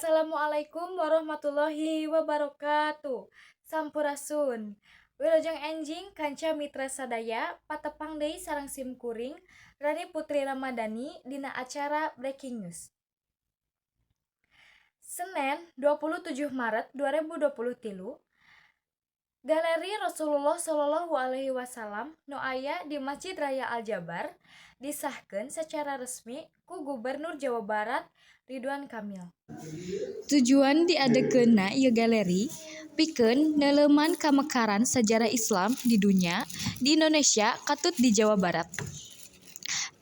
Assalamualaikum warahmatullahi wabarakatuh. Sampurasun. Wilujeng enjing kanca mitra sadaya patepang deui sareng simkuring Rani Putri Ramadhani dina acara Breaking News. Senin 27 Maret 2023 Galeri Rasulullah Shallallahu Alaihi Wasallam nu aya di Masjid Raya Al Jabar disahkeun secara resmi ku Gubernur Jawa Barat Ridwan Kamil. Tujuan diadekeunna ieu galeri pikeun neuleuman kamekaran sajarah Islam di dunya di Indonesia katut di Jawa Barat.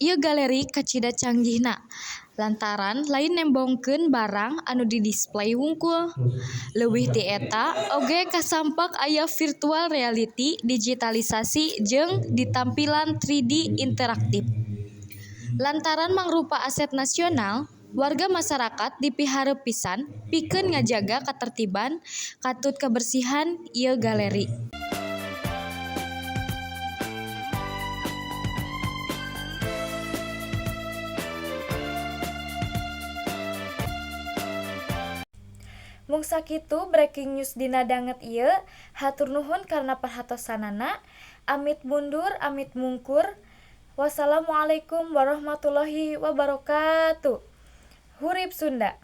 Ieu galeri kacida canggihna lantaran lain nembongkeun barang anu didisplay wungkul. Leuwih ti eta oge kasampak aya virtual reality digitalisasi jeung ditampilan 3D interaktif. Lantaran mangrupa aset nasional, warga masyarakat dipihareup pisan pikeun ngajaga katertiban katut kebersihan ieu galeri. Mung sakitu breaking news dina danget ieu. Hatur nuhun karna perhatosanana. Amit mundur, amit mungkur. Wassalamualaikum warahmatullahi wabarakatuh. Hurip Sunda.